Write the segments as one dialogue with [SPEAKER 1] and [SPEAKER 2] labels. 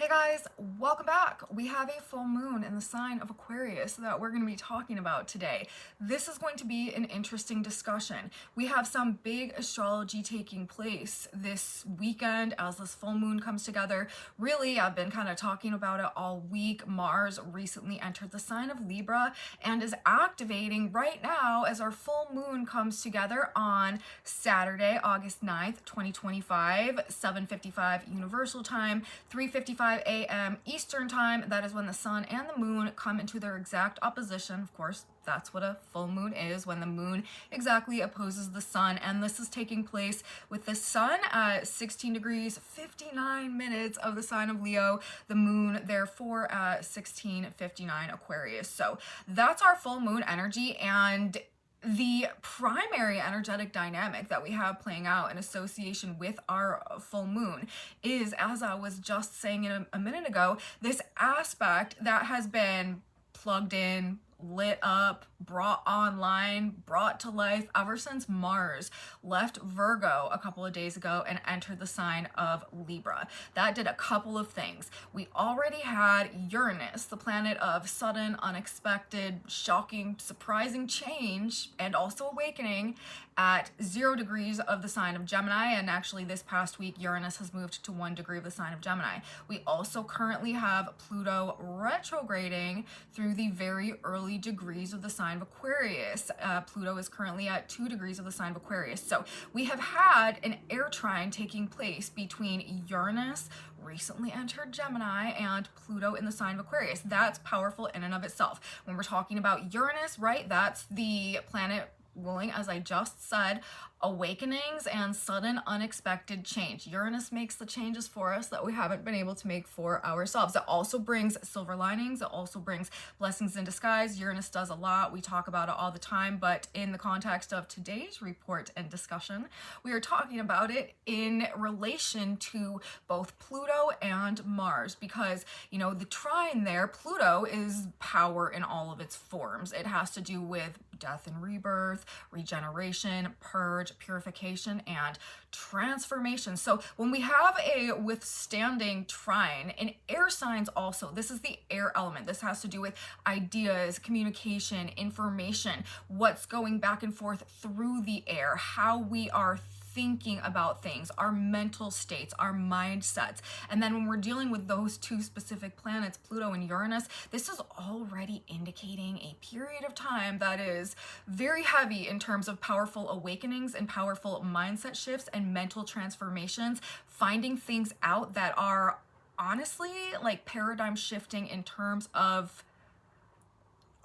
[SPEAKER 1] Hey guys, welcome back. We have a full moon in the sign of Aquarius that we're going to be talking about today. This is going to be an interesting discussion. We have some big astrology taking place this weekend as this full moon comes together. Really, I've been kind of talking about it all week. Mars recently entered the sign of Libra and is activating right now as our full moon comes together on Saturday, August 9th, 2025, 7:55 Universal Time, 3:55 a.m. Eastern Time. That is when the sun and the moon come into their exact opposition. Of course, that's what a full moon is, when the moon exactly opposes the sun. And this is taking place with the sun at 16 degrees 59 minutes of the sign of Leo, the moon therefore at 16:59 Aquarius. So that's our full moon energy, and the primary energetic dynamic that we have playing out in association with our full moon is, as I was just saying a minute ago, this aspect that has been plugged in, lit up, brought online, brought to life ever since Mars left Virgo a couple of days ago and entered the sign of Libra. That did a couple of things. We already had Uranus, the planet of sudden, unexpected, shocking, surprising change and also awakening, at 0 degrees of the sign of Gemini, and actually this past week Uranus has moved to 1 degree of the sign of Gemini. We also currently have Pluto retrograding through the very early degrees of the sign of Aquarius. Pluto is currently at 2 degrees of the sign of Aquarius. So we have had an air trine taking place between Uranus, recently entered Gemini, and Pluto in the sign of Aquarius. That's powerful in and of itself. When we're talking about Uranus, right, that's the planet ruling, as I just said, awakenings and sudden unexpected change. Uranus makes the changes for us that we haven't been able to make for ourselves. It also brings silver linings. It also brings blessings in disguise. Uranus does a lot. We talk about it all the time, but in the context of today's report and discussion, we are talking about it in relation to both Pluto and Mars, because, you know, the trine there, Pluto is power in all of its forms. It has to do with death and rebirth, regeneration, purge, purification, and transformation. So when we have a withstanding trine in air signs, also, this is the air element. This has to do with ideas, communication, information, what's going back and forth through the air, how we are thinking about things, our mental states, our mindsets. And then when we're dealing with those two specific planets, Pluto and Uranus, this is already indicating a period of time that is very heavy in terms of powerful awakenings and powerful mindset shifts and mental transformations, finding things out that are honestly like paradigm shifting in terms of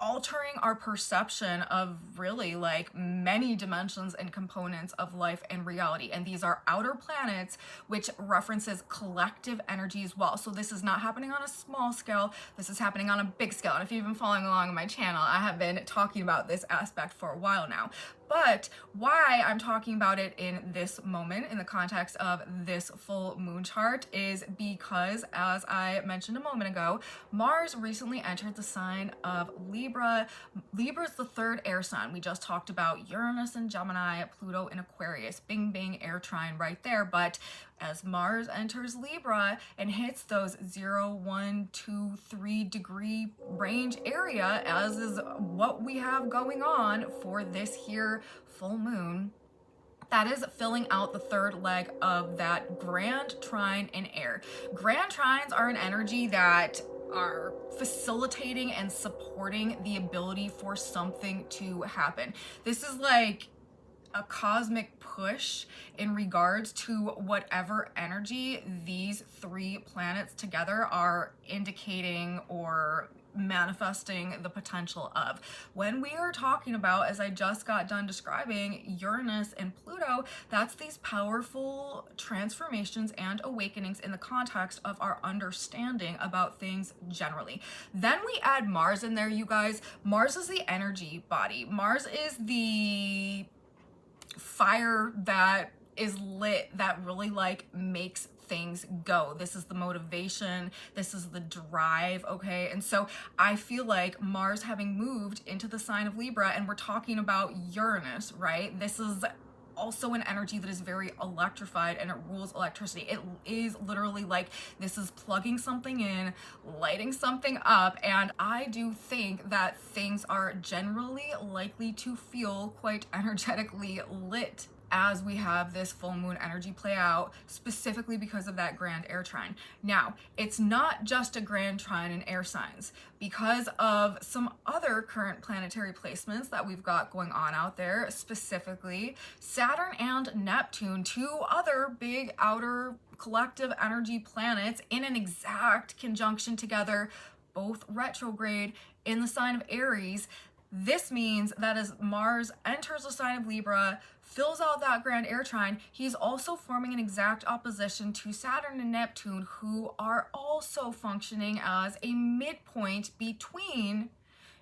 [SPEAKER 1] altering our perception of really like many dimensions and components of life and reality. And these are outer planets, which references collective energy as well. So this is not happening on a small scale, this is happening on a big scale. And if you've been following along on my channel, I have been talking about this aspect for a while now. But why I'm talking about it in this moment, in the context of this full moon chart, is because, as I mentioned a moment ago, Mars recently entered the sign of Libra. Libra is the third air sign. We just talked about Uranus and Gemini, Pluto in Aquarius. Bing, bing, air trine right there. But as Mars enters Libra and hits those 0, 1, 2, 3 degree range area, as is what we have going on for this here full moon, that is filling out the third leg of that grand trine in air. Grand trines are an energy that are facilitating and supporting the ability for something to happen. This is like a cosmic push in regards to whatever energy these three planets together are indicating or manifesting the potential of. When we are talking about, as I just got done describing, Uranus and Pluto, that's these powerful transformations and awakenings in the context of our understanding about things generally. Then we add Mars in there, you guys. Mars is the energy body. Mars is the fire that is lit, that really like makes things go. This is the motivation, this is the drive, okay? And so I feel like Mars having moved into the sign of Libra, and we're talking about Uranus, right? This is also an energy that is very electrified and it rules electricity. It is literally like this is plugging something in, lighting something up, and I do think that things are generally likely to feel quite energetically lit as we have this full moon energy play out, specifically because of that grand air trine. Now, it's not just a grand trine in air signs. Because of some other current planetary placements that we've got going on out there, specifically Saturn and Neptune, two other big outer collective energy planets in an exact conjunction together, both retrograde in the sign of Aries. This means that as Mars enters the sign of Libra, fills out that grand air trine, he's also forming an exact opposition to Saturn and Neptune, who are also functioning as a midpoint between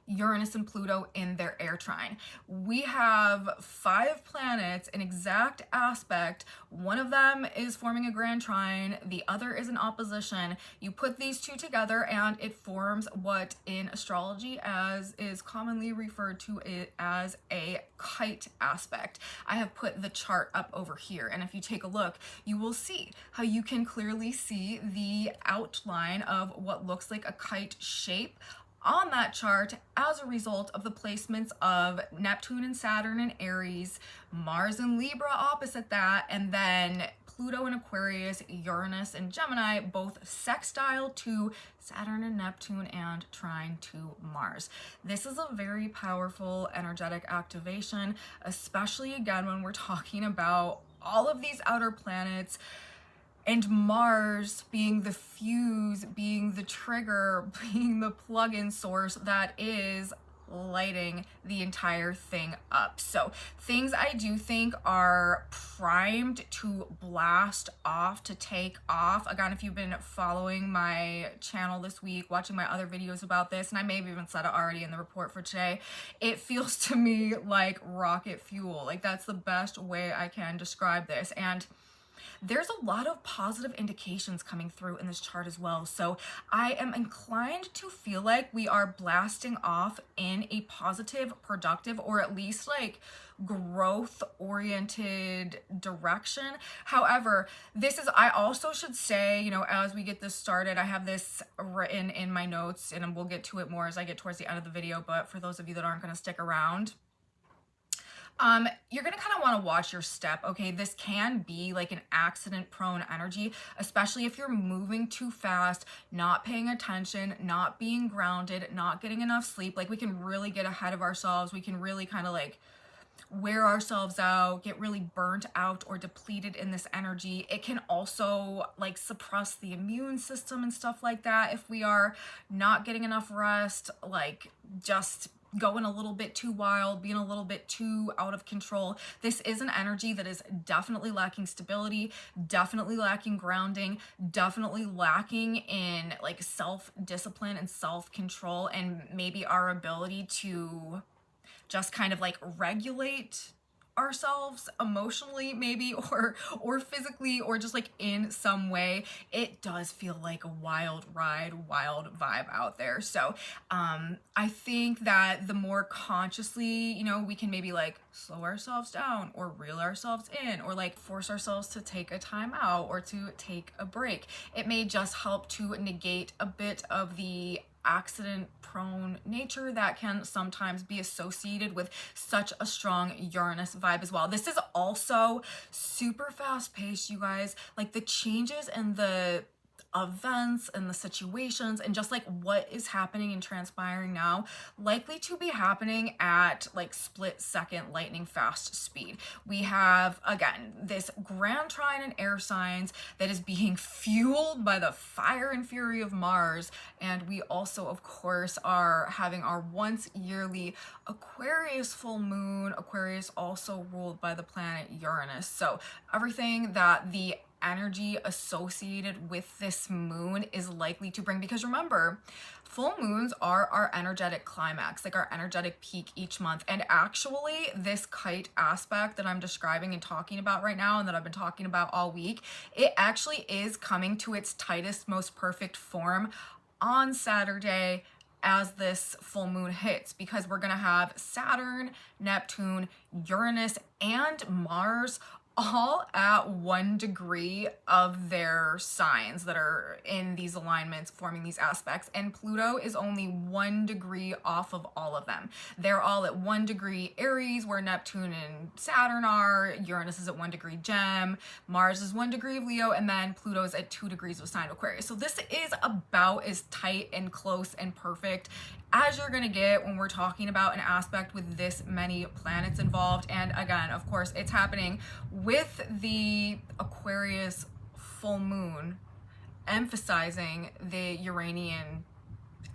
[SPEAKER 1] Uranus and Pluto in their air trine. We have 5 planets in exact aspect. One of them is forming a grand trine, the other is in opposition. You put these two together and it forms what in astrology as is commonly referred to it as a kite aspect. I have put the chart up over here, and if you take a look, you will see how you can clearly see the outline of what looks like a kite shape on that chart as a result of the placements of Neptune and Saturn in Aries, Mars and Libra opposite that, and then Pluto and Aquarius, Uranus and Gemini, both sextile to Saturn and Neptune and trine to Mars. This is a very powerful energetic activation, especially again when we're talking about all of these outer planets and Mars being the fuse, being the trigger, being the plug-in source that is lighting the entire thing up. So things I do think are primed to blast off, to take off. Again, if you've been following my channel this week, watching my other videos about this, and I may have even said it already in the report for today, it feels to me like rocket fuel. Like that's the best way I can describe this. And there's a lot of positive indications coming through in this chart as well. So I am inclined to feel like we are blasting off in a positive, productive, or at least like growth oriented direction. However, I also should say, you know, as we get this started, I have this written in my notes and we'll get to it more as I get towards the end of the video. But for those of you that aren't going to stick around, you're gonna kind of want to watch your step, okay? This can be like an accident prone energy, especially if you're moving too fast, not paying attention, not being grounded, not getting enough sleep. Like we can really get ahead of ourselves. We can really kind of like wear ourselves out, get really burnt out or depleted in this energy. It can also like suppress the immune system and stuff like that if we are not getting enough rest, like just going a little bit too wild, being a little bit too out of control. This is an energy that is definitely lacking stability, definitely lacking grounding, definitely lacking in like self-discipline and self-control, and maybe our ability to just kind of like regulate ourselves emotionally maybe or physically or just like in some way. It does feel like a wild ride, wild vibe out there. So I think that the more consciously, you know, we can maybe like slow ourselves down or reel ourselves in or like force ourselves to take a time out or to take a break, it may just help to negate a bit of the accident prone nature that can sometimes be associated with such a strong Uranus vibe as well. This is also super fast paced, you guys. Like the changes and the events and the situations and just like what is happening and transpiring now likely to be happening at like split second lightning fast speed. We have again this grand trine in air signs that is being fueled by the fire and fury of Mars, and we also of course are having our once yearly Aquarius full moon. Aquarius also ruled by the planet Uranus, so everything that the energy associated with this moon is likely to bring, because remember, full moons are our energetic climax, like our energetic peak each month. And actually this kite aspect that I'm describing and talking about right now and that I've been talking about all week, it actually is coming to its tightest, most perfect form on Saturday as this full moon hits, because we're going to have Saturn, Neptune, Uranus, and Mars all at 1 degree of their signs that are in these alignments forming these aspects, and Pluto is only 1 degree off of all of them. They're all at 1 degree Aries, where Neptune and Saturn are. Uranus is at 1 degree Gem, Mars is 1 degree of Leo, and then Pluto's at 2 degrees of sign of Aquarius. So this is about as tight and close and perfect as you're gonna get when we're talking about an aspect with this many planets involved. And again, of course, it's happening with the Aquarius full moon, emphasizing the Uranian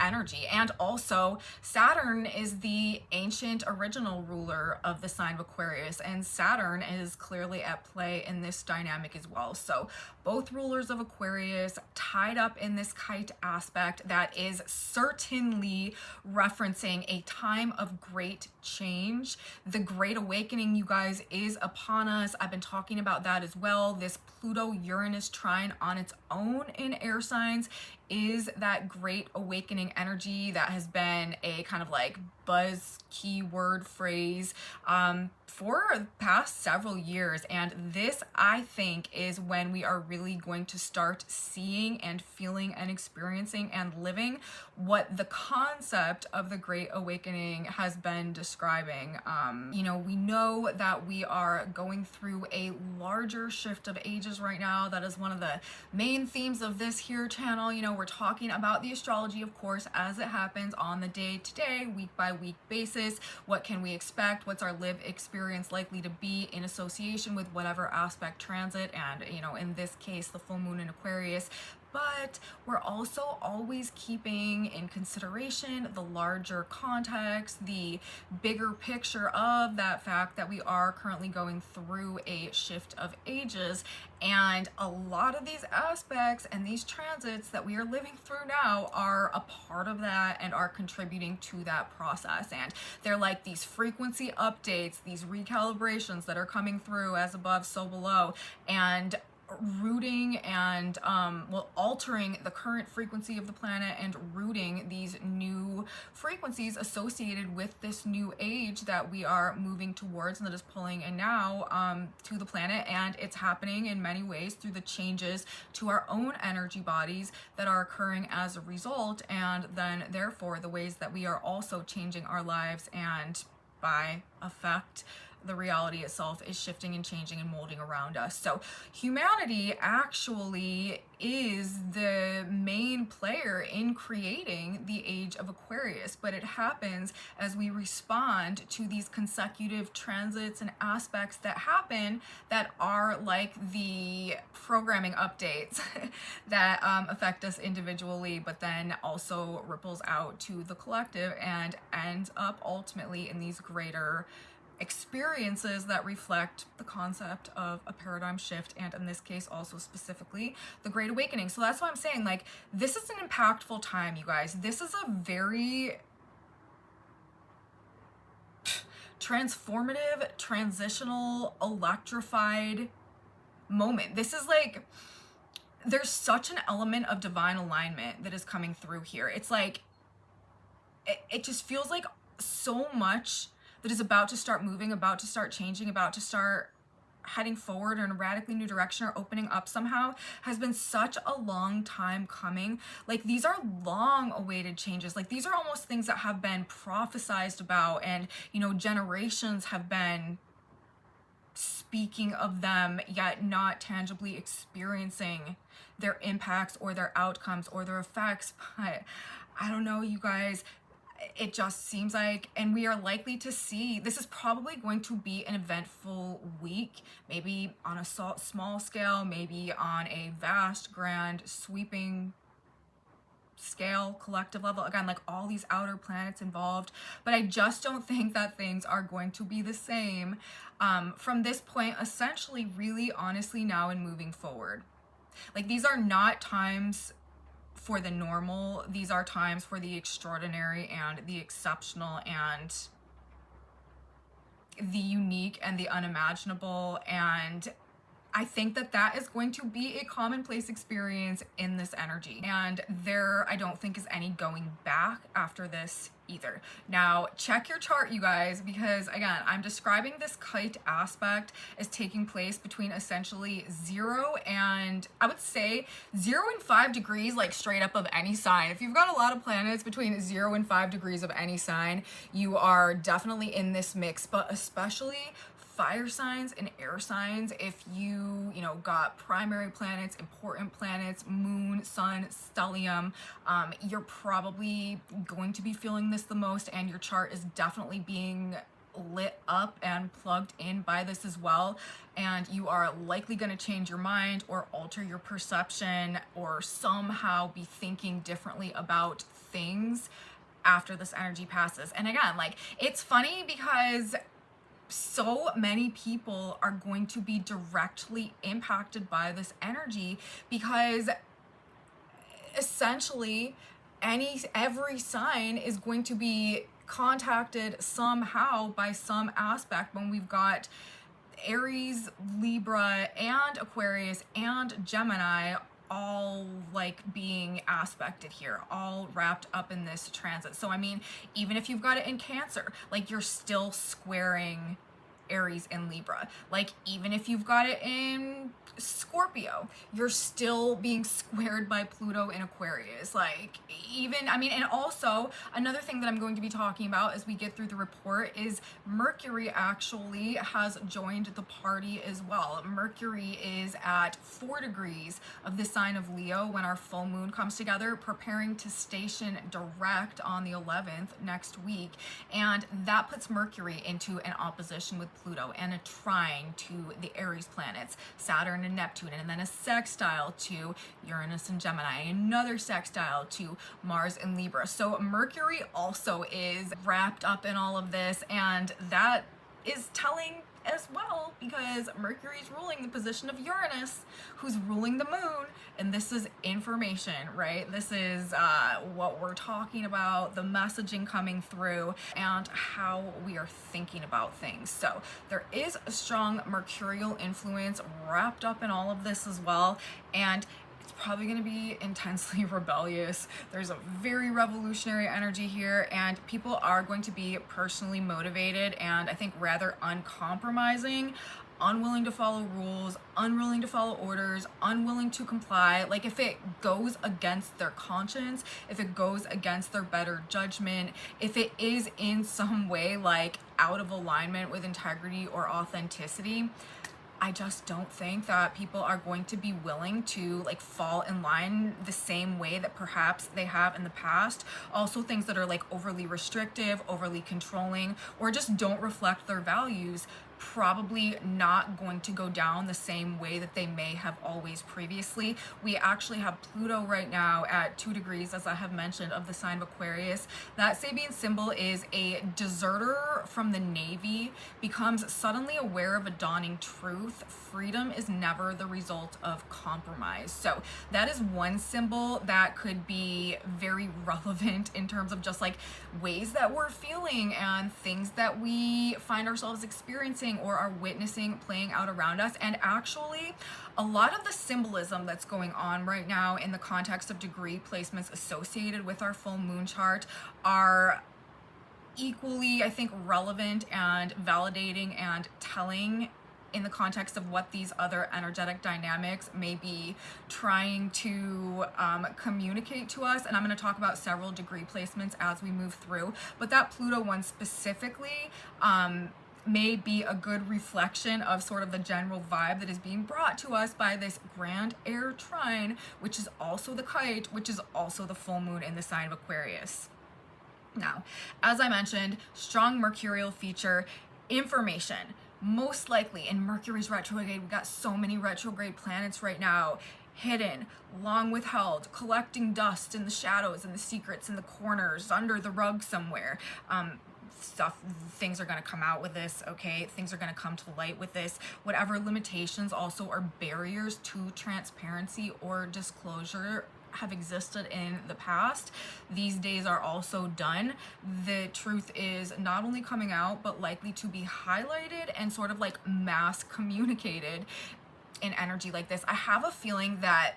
[SPEAKER 1] energy. And also Saturn is the ancient original ruler of the sign of Aquarius, and Saturn is clearly at play in this dynamic as well. So both rulers of Aquarius tied up in this Kite aspect that is certainly referencing a time of great change. The Great Awakening, you guys, is upon us. I've been talking about that as well. This Pluto-Uranus trine on its own in air signs is that Great Awakening energy that has been a kind of like buzz keyword phrase for the past several years. And this, I think, is when we are really going to start seeing and feeling and experiencing and living what the concept of the Great Awakening has been describing. You know, we know that we are going through a larger shift of ages right now. That is one of the main themes of this here channel. You know, we're talking about the astrology, of course, as it happens on the day-to-day, week-by-week basis. What can we expect? What's our lived experience likely to be in association with whatever aspect transit? And, you know, in this case, the full moon in Aquarius. But we're also always keeping in consideration the larger context, the bigger picture of that fact that we are currently going through a shift of ages. And a lot of these aspects and these transits that we are living through now are a part of that and are contributing to that process. And they're like these frequency updates, these recalibrations that are coming through as above, so below, and rooting and altering the current frequency of the planet and rooting these new frequencies associated with this new age that we are moving towards and that is pulling in now to the planet. And it's happening in many ways through the changes to our own energy bodies that are occurring as a result, and then therefore the ways that we are also changing our lives, and by effect the reality itself is shifting and changing and molding around us. So humanity actually is the main player in creating the age of Aquarius, but it happens as we respond to these consecutive transits and aspects that happen that are like the programming updates that affect us individually, but then also ripples out to the collective and ends up ultimately in these greater experiences that reflect the concept of a paradigm shift, and in this case also specifically the Great Awakening. So that's why I'm saying, like, this is an impactful time, you guys. This is a very transformative, transitional, electrified moment. This is like, there's such an element of divine alignment that is coming through here. It's like, it just feels like so much that is about to start moving, about to start changing, about to start heading forward in a radically new direction or opening up somehow, has been such a long time coming. Like, these are long awaited changes. Like, these are almost things that have been prophesized about, and, you know, generations have been speaking of them, yet not tangibly experiencing their impacts or their outcomes or their effects. But I don't know, you guys, it just seems like, and we are likely to see, this is probably going to be an eventful week, maybe on a small scale, maybe on a vast, grand, sweeping scale, collective level. Again, like all these outer planets involved, but I just don't think that things are going to be the same from this point, essentially, really, honestly, now and moving forward. Like, these are not times for the normal. These are times for the extraordinary and the exceptional and the unique and the unimaginable. And I think that that is going to be a commonplace experience in this energy. And there, I don't think is any going back after this either. Now, check your chart, you guys, because again, I'm describing this kite aspect as taking place between essentially 0 and I would say 0 and 5 degrees, like straight up of any sign. If you've got a lot of planets between 0 and 5 degrees of any sign, you are definitely in this mix, but especially fire signs and air signs. If you know, got primary planets, important planets, moon, sun, stellium, you're probably going to be feeling this the most, and your chart is definitely being lit up and plugged in by this as well. And you are likely going to change your mind or alter your perception or somehow be thinking differently about things after this energy passes. And again, like, it's funny because so many people are going to be directly impacted by this energy, because essentially every sign is going to be contacted somehow by some aspect when we've got Aries, Libra, and Aquarius and Gemini all like being aspected here, all wrapped up in this transit. So I mean, even if you've got it in Cancer, like, you're still squaring Aries and Libra. Like, even if you've got it in Scorpio, you're still being squared by Pluto in Aquarius. Like, even, I mean, and also another thing that I'm going to be talking about as we get through the report is Mercury actually has joined the party as well. Mercury is at 4 degrees of the sign of Leo when our full moon comes together, preparing to station direct on the 11th next week. And that puts Mercury into an opposition with Pluto and a trine to the Aries planets, Saturn and Neptune, and then a sextile to Uranus and Gemini, another sextile to Mars and Libra. So Mercury also is wrapped up in all of this, and that is telling as well, because Mercury is ruling the position of Uranus, who's ruling the moon, and this is information, right? This is what we're talking about, the messaging coming through, and how we are thinking about things. So there is a strong mercurial influence wrapped up in all of this as well, and it's probably going to be intensely rebellious. There's a very revolutionary energy here, and people are going to be personally motivated and I think rather uncompromising, unwilling to follow rules, unwilling to follow orders, unwilling to comply. Like, if it goes against their conscience, if it goes against their better judgment, if it is in some way like out of alignment with integrity or authenticity, I just don't think that people are going to be willing to like fall in line the same way that perhaps they have in the past. Also, things that are like overly restrictive, overly controlling, or just don't reflect their values, probably not going to go down the same way that they may have always previously. We actually have Pluto right now at 2 degrees, as I have mentioned, of the sign of Aquarius. That Sabian symbol is a deserter from the Navy, becomes suddenly aware of a dawning truth. Freedom is never the result of compromise. So that is one symbol that could be very relevant in terms of just like ways that we're feeling and things that we find ourselves experiencing or are witnessing playing out around us. And actually, a lot of the symbolism that's going on right now in the context of degree placements associated with our full moon chart are equally, I think, relevant and validating and telling in the context of what these other energetic dynamics may be trying to communicate to us. And I'm going to talk about several degree placements as we move through, but that Pluto one specifically may be a good reflection of sort of the general vibe that is being brought to us by this grand air trine, which is also the kite, which is also the full moon in the sign of Aquarius. Now, as I mentioned, strong mercurial feature, information. Most likely in Mercury's retrograde, we got so many retrograde planets right now, hidden, long withheld, collecting dust in the shadows and the secrets in the corners, under the rug somewhere. Things are going to come out with this, okay? Things are going to come to light with this. Whatever limitations also are barriers to transparency or disclosure have existed in the past, these days are also done. The truth is not only coming out, but likely to be highlighted and sort of like mass communicated. in energy like this, I have a feeling that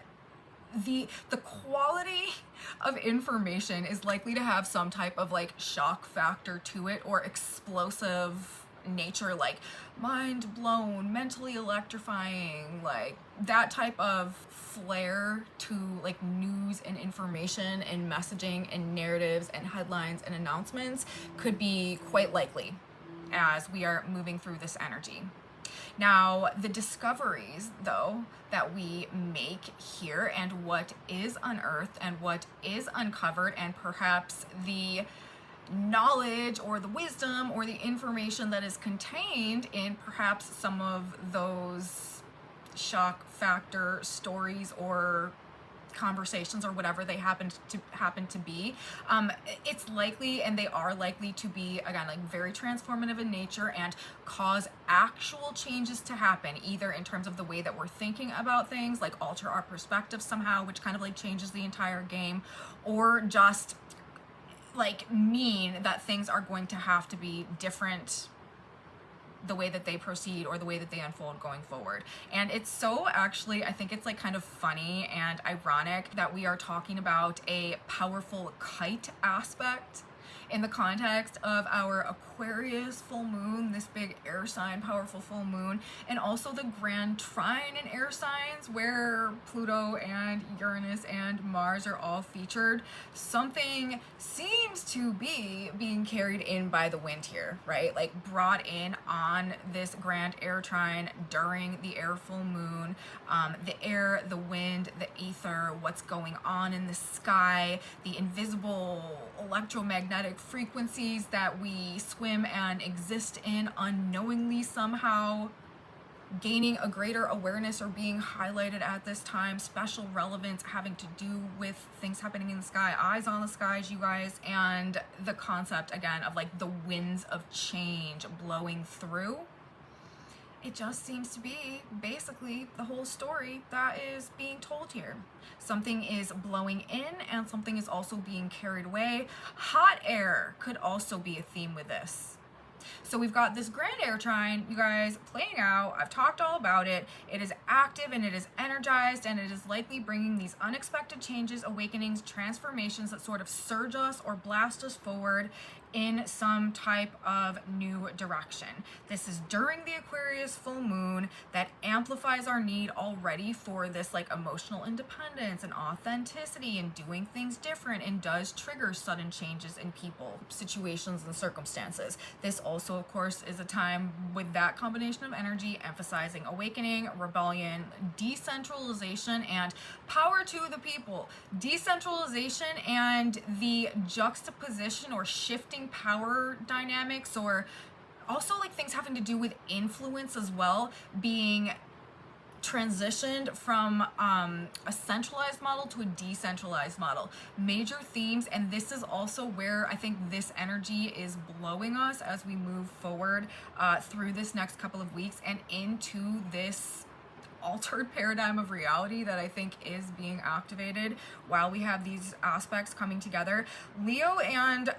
[SPEAKER 1] the quality of information is likely to have some type of like shock factor to it, or explosive nature, like mind blown, mentally electrifying, like that type of flair to like news and information and messaging and narratives and headlines and announcements could be quite likely as we are moving through this energy. Now, the discoveries, though, that we make here, and what is unearthed and what is uncovered, and perhaps the knowledge or the wisdom or the information that is contained in perhaps some of those shock factor stories or conversations or whatever they happen to be, it's likely, and they are likely to be, again, like very transformative in nature and cause actual changes to happen, either in terms of the way that we're thinking about things, like alter our perspective somehow, which kind of like changes the entire game, or just like mean that things are going to have to be different the way that they proceed or the way that they unfold going forward. And it's so, actually, I think it's like kind of funny and ironic that we are talking about a powerful kite aspect in the context of our Aquarius full moon, this big air sign, powerful full moon, and also the grand trine in air signs where Pluto and Uranus and Mars are all featured. Something seems to be being carried in by the wind here, right? Like brought in on this grand air trine during the air full moon. The air, the wind, the ether, what's going on in the sky, the invisible electromagnetic frequencies that we swim and exist in unknowingly somehow, gaining a greater awareness or being highlighted at this time, special relevance having to do with things happening in the sky, eyes on the skies, you guys, and the concept, again, of like the winds of change blowing through. It just seems to be basically the whole story that is being told here. Something is blowing in and something is also being carried away. Hot air could also be a theme with this. So we've got this grand air trine, you guys, playing out. I've talked all about it. It is active and it is energized, and it is likely bringing these unexpected changes, awakenings, transformations that sort of surge us or blast us forward in some type of new direction. This is during the Aquarius full moon that amplifies our need already for this like emotional independence and authenticity and doing things different, and does trigger sudden changes in people, situations, and circumstances. This also, of course, is a time with that combination of energy emphasizing awakening, rebellion, decentralization, and power to the people. Decentralization and the juxtaposition or shifting power dynamics, or also like things having to do with influence as well, being transitioned from a centralized model to a decentralized model. Major themes, and this is also where I think this energy is blowing us as we move forward through this next couple of weeks and into this altered paradigm of reality that I think is being activated while we have these aspects coming together. Leo and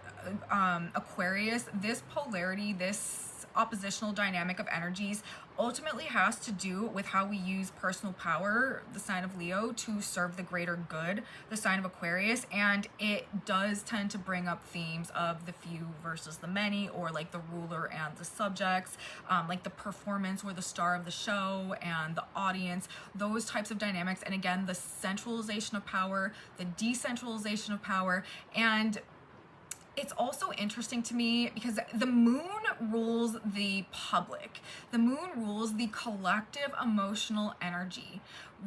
[SPEAKER 1] Aquarius, this polarity, this oppositional dynamic of energies ultimately has to do with how we use personal power, the sign of Leo, to serve the greater good, the sign of Aquarius, and it does tend to bring up themes of the few versus the many, or like the ruler and the subjects, like the performance or the star of the show and the audience, those types of dynamics, and again, the centralization of power, the decentralization of power. And it's also interesting to me because the moon rules the public. The moon rules the collective emotional energy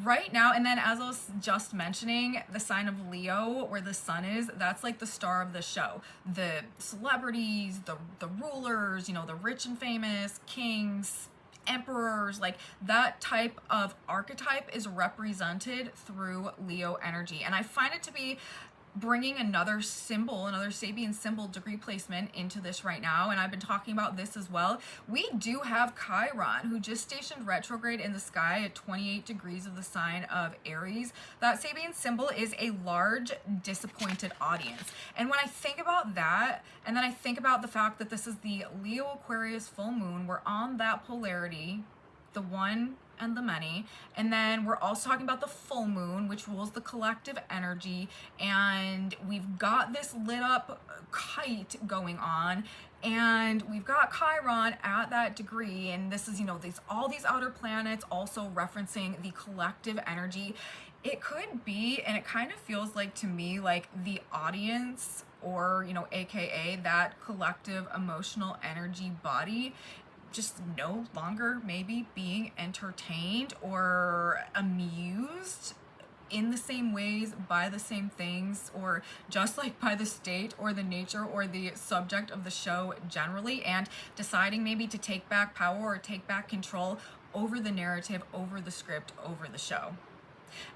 [SPEAKER 1] right now. And then, as I was just mentioning, the sign of Leo, where the sun is, that's like the star of the show. The celebrities, the rulers, you know, the rich and famous, kings, emperors, like that type of archetype is represented through Leo energy. And I find it to be bringing another symbol, another Sabian symbol degree placement into this right now, and I've been talking about this as well. We do have Chiron, who just stationed retrograde in the sky at 28 degrees of the sign of Aries. That Sabian symbol is a large, disappointed audience. And when I think about that, and then I think about the fact that this is the Leo Aquarius full moon, we're on that polarity, the one and the many. And then we're also talking about the full moon, which rules the collective energy. And we've got this lit up kite going on. And we've got Chiron at that degree. And this is, you know, all these outer planets also referencing the collective energy. It could be, and it kind of feels like to me, like the audience, or, you know, AKA that collective emotional energy body, just no longer maybe being entertained or amused in the same ways by the same things, or just like by the state or the nature or the subject of the show generally, and deciding maybe to take back power or take back control over the narrative, over the script, over the show.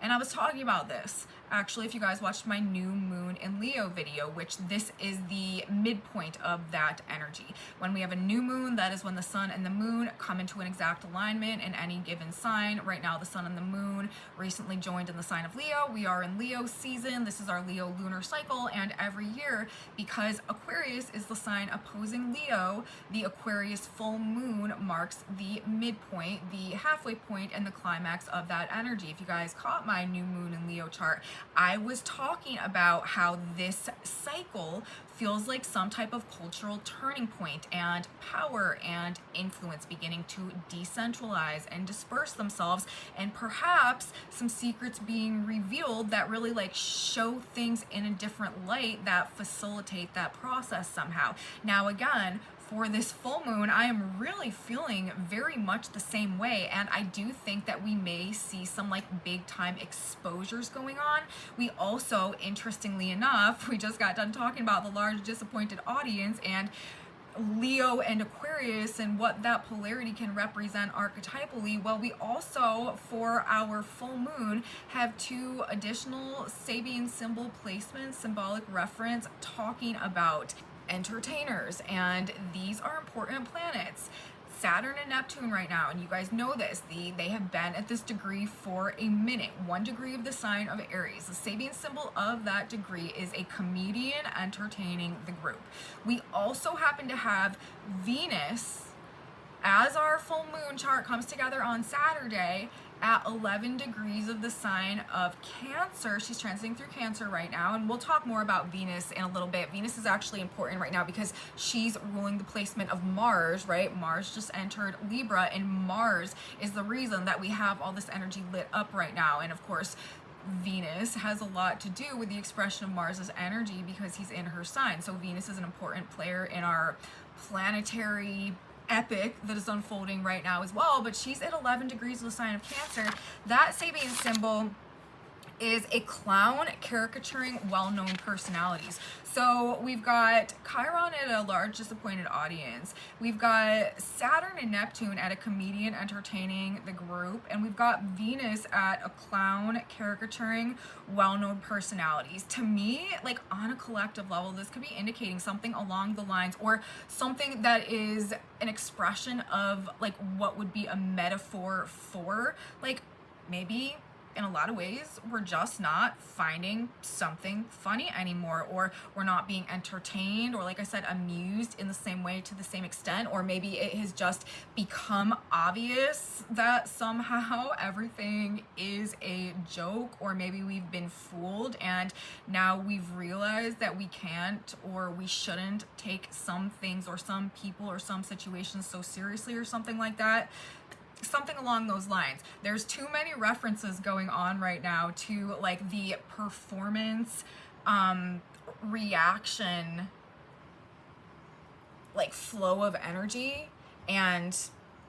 [SPEAKER 1] And I was talking about this actually, if you guys watched my new moon in Leo video, which this is the midpoint of that energy. When we have a new moon, that is when the sun and the moon come into an exact alignment in any given sign. Right now, the sun and the moon recently joined in the sign of Leo. We are in Leo season. This is our Leo lunar cycle. And every year, because Aquarius is the sign opposing Leo, the Aquarius full moon marks the midpoint, the halfway point, and the climax of that energy. If you guys caught my new moon in Leo chart, I was talking about how this cycle feels like some type of cultural turning point, and power and influence beginning to decentralize and disperse themselves, and perhaps some secrets being revealed that really like show things in a different light that facilitate that process somehow. Now again, for this full moon, I am really feeling very much the same way, and I do think that we may see some like big time exposures going on. We also, interestingly enough, we just got done talking about the large disappointed audience and Leo and Aquarius and what that polarity can represent archetypally. Well, we also, for our full moon, have 2 additional Sabian symbol placements, symbolic reference, talking about entertainers, and these are important planets. Saturn and Neptune right now, and you guys know this, they have been at this degree for a minute. 1 degree of the sign of Aries. The Sabian symbol of that degree is a comedian entertaining the group. We also happen to have Venus, as our full moon chart comes together on Saturday, at 11 degrees of the sign of Cancer. She's transiting through Cancer right now, and we'll talk more about Venus in a little bit. Venus is actually important right now because she's ruling the placement of Mars, right? Mars just entered Libra, and Mars is the reason that we have all this energy lit up right now. And of course, Venus has a lot to do with the expression of Mars's energy because he's in her sign. So Venus is an important player in our planetary epic that is unfolding right now as well, but she's at 11 degrees of the sign of Cancer. That Sabian symbol is a clown caricaturing well-known personalities. So we've got Chiron at a large disappointed audience. We've got Saturn and Neptune at a comedian entertaining the group. And we've got Venus at a clown caricaturing well-known personalities. To me, like on a collective level, this could be indicating something along the lines, or something that is an expression of like what would be a metaphor for, like, maybe in a lot of ways, we're just not finding something funny anymore, or we're not being entertained, or like I said, amused in the same way to the same extent, or maybe it has just become obvious that somehow everything is a joke, or maybe we've been fooled and now we've realized that we can't or we shouldn't take some things or some people or some situations so seriously, or something like that. Something along those lines. There's too many references going on right now to like the performance reaction, like flow of energy, and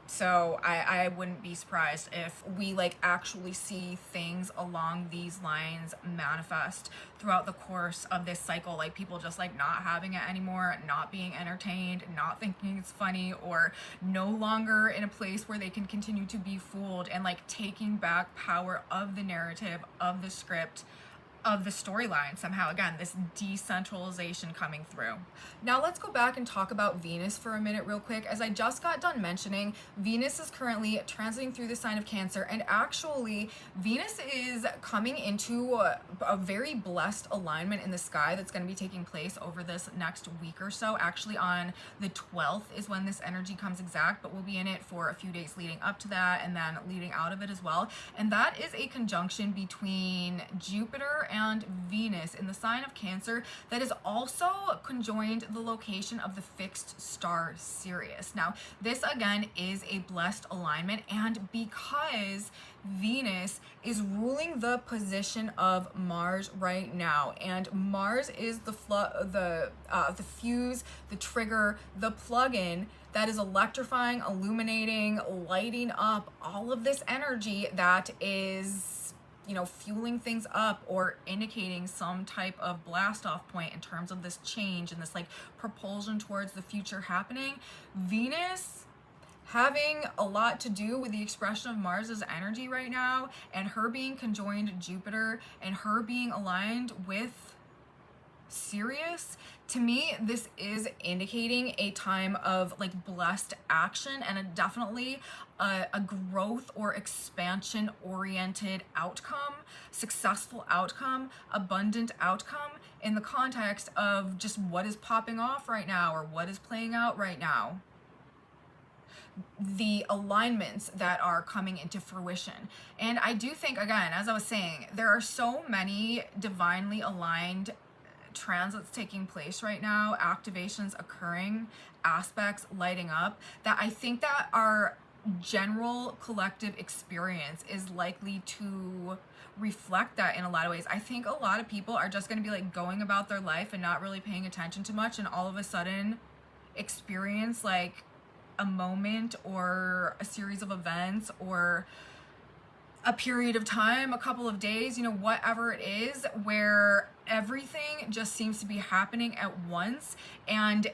[SPEAKER 1] so I wouldn't be surprised if we like actually see things along these lines manifest throughout the course of this cycle, like people just like not having it anymore, not being entertained, not thinking it's funny, or no longer in a place where they can continue to be fooled, and like taking back power of the narrative, of the script, of the storyline somehow. Again, this decentralization coming through. Now let's go back and talk about Venus for a minute real quick. As I just got done mentioning, Venus is currently transiting through the sign of Cancer, and actually Venus is coming into a very blessed alignment in the sky that's going to be taking place over this next week or so. Actually on the 12th is when this energy comes exact, but we'll be in it for a few days leading up to that and then leading out of it as well. And that is a conjunction between Jupiter and Venus in the sign of Cancer that is also conjoined the location of the fixed star Sirius. Now, this again is a blessed alignment, and because Venus is ruling the position of Mars right now, and Mars is the fuse, the trigger, the plug-in that is electrifying, illuminating, lighting up all of this energy that is, you know, fueling things up or indicating some type of blast off point in terms of this change and this like propulsion towards the future happening. Venus having a lot to do with the expression of Mars's energy right now, and her being conjoined Jupiter and her being aligned with Sirius. To me, this is indicating a time of like blessed action and definitely a growth or expansion oriented outcome, successful outcome, abundant outcome in the context of just what is popping off right now or what is playing out right now. The alignments that are coming into fruition. And I do think, again, as I was saying, there are so many divinely aligned transits taking place right now, activations occurring, aspects lighting up, that I think that our general collective experience is likely to reflect that in a lot of ways. I think a lot of people are just going to be like going about their life and not really paying attention to much, and all of a sudden experience like a moment or a series of events or a period of time, a couple of days, you know, whatever it is, where everything just seems to be happening at once. And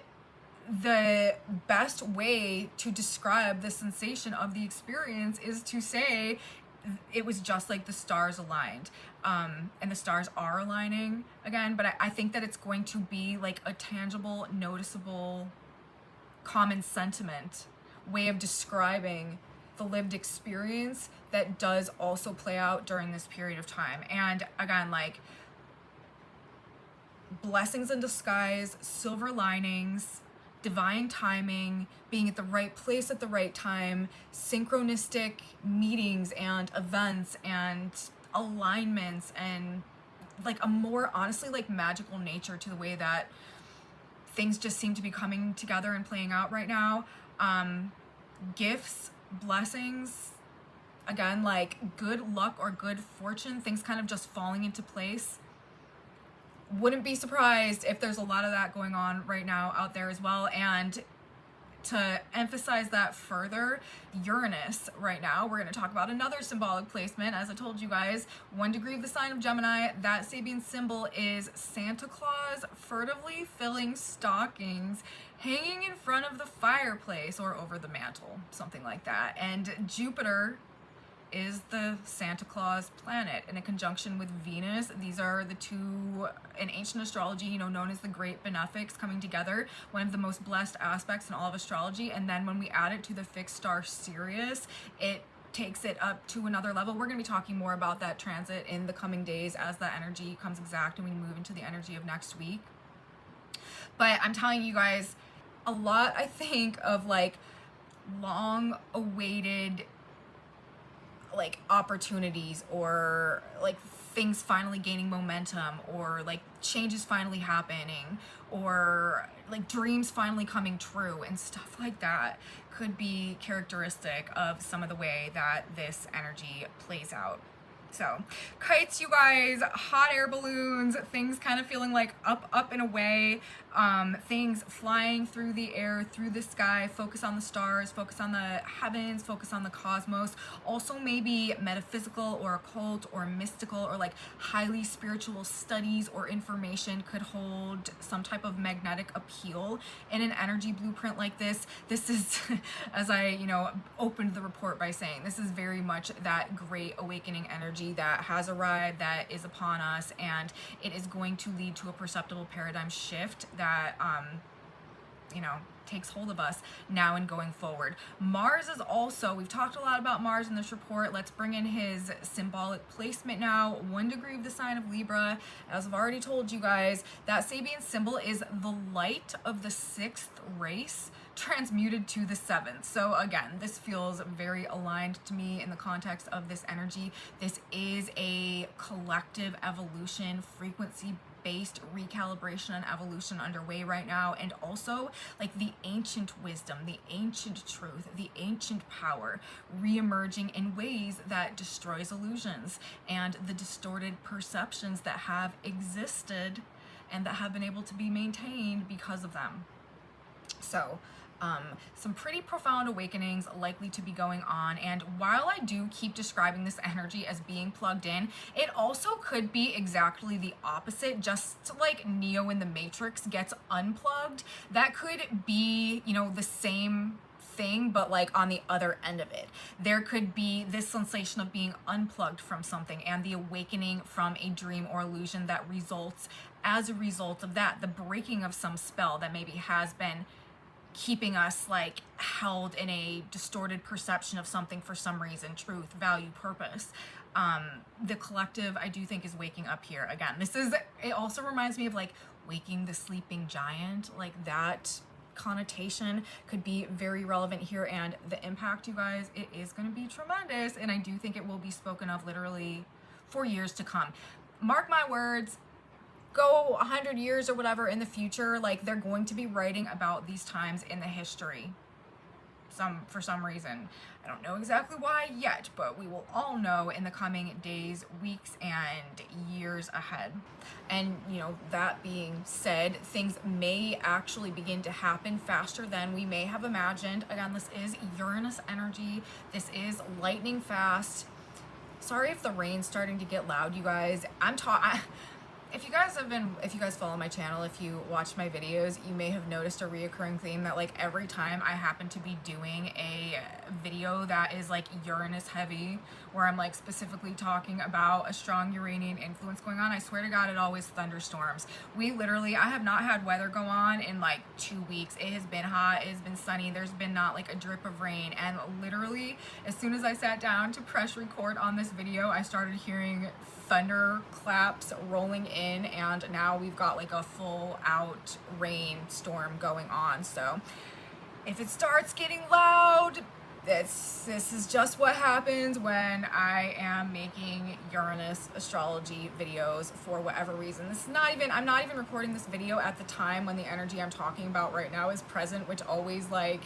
[SPEAKER 1] the best way to describe the sensation of the experience is to say it was just like the stars aligned. And the stars are aligning again, but I think that it's going to be like a tangible, noticeable, common sentiment way of describing the lived experience that does also play out during this period of time. And again, like blessings in disguise, silver linings, divine timing, being at the right place at the right time, synchronistic meetings and events and alignments, and like a more honestly like magical nature to the way that things just seem to be coming together and playing out right now. Gifts, blessings, again, like good luck or good fortune, things kind of just falling into place. Wouldn't be surprised if there's a lot of that going on right now out there as well. And to emphasize that further, Uranus right now, we're going to talk about another symbolic placement. As I told you guys, 1 degree of the sign of Gemini, that Sabian symbol is Santa Claus furtively filling stockings, hanging in front of the fireplace or over the mantle, something like that. And Jupiter is the Santa Claus planet in a conjunction with Venus. These are the two in ancient astrology, you know, known as the great benefics coming together, one of the most blessed aspects in all of astrology. And then when we add it to the fixed star Sirius, it takes it up to another level. We're going to be talking more about that transit in the coming days as that energy comes exact and we move into the energy of next week. But I'm telling you guys, a lot, I think, of like long awaited like opportunities or like things finally gaining momentum or like changes finally happening or like dreams finally coming true and stuff like that could be characteristic of some of the way that this energy plays out. So kites, you guys, hot air balloons, things kind of feeling like up and away, things flying through the air, through the sky, focus on the stars, focus on the heavens, focus on the cosmos. Also maybe metaphysical or occult or mystical or like highly spiritual studies or information could hold some type of magnetic appeal in an energy blueprint like this. This is, as I, you know, opened the report by saying, this is very much that great awakening energy energy that has arrived, that is upon us, and it is going to lead to a perceptible paradigm shift that, you know, takes hold of us now and going forward. Mars is also, we've talked a lot about Mars in this report. Let's bring in his symbolic placement now. 1 degree of the sign of Libra. As I've already told you guys, that Sabian symbol is the light of the 6th race transmuted to the 7th. So again, this feels very aligned to me in the context of this energy. This is a collective evolution, frequency based recalibration and evolution underway right now, and also like the ancient wisdom, the ancient truth, the ancient power re-emerging in ways that destroys illusions and the distorted perceptions that have existed and that have been able to be maintained because of them. So some pretty profound awakenings likely to be going on, and while I do keep describing this energy as being plugged in, it also could be exactly the opposite. Just like Neo in the Matrix gets unplugged, that could be, you know, the same thing, but like on the other end of it. There could be this sensation of being unplugged from something and the awakening from a dream or illusion that results as a result of that, the breaking of some spell that maybe has been keeping us like held in a distorted perception of something for some reason, truth, value, purpose. The collective, I do think, is waking up here. Again, it also reminds me of like waking the sleeping giant, like that connotation could be very relevant here, and the impact, you guys, it is going to be tremendous, and I do think it will be spoken of literally for years to come. Mark my words, go 100 years or whatever in the future, like they're going to be writing about these times in the history for some reason. I don't know exactly why yet, but we will all know in the coming days, weeks, and years ahead. And you know, that being said, things may actually begin to happen faster than we may have imagined. Again, this is Uranus energy. This is lightning fast. Sorry if the rain's starting to get loud, you guys. If you guys follow my channel, if you watch my videos, you may have noticed a reoccurring theme that like every time I happen to be doing a video that is like Uranus heavy, where I'm like specifically talking about a strong Uranian influence going on, I swear to God, it always thunderstorms. I have not had weather go on in like 2 weeks. It has been hot, it has been sunny, there's been not like a drip of rain, and literally as soon as I sat down to press record on this video, I started hearing thunder claps rolling in, and now we've got like a full out rainstorm going on. So if it starts getting loud, this is just what happens when I am making Uranus astrology videos for whatever reason. I'm not even recording this video at the time when the energy I'm talking about right now is present, which always like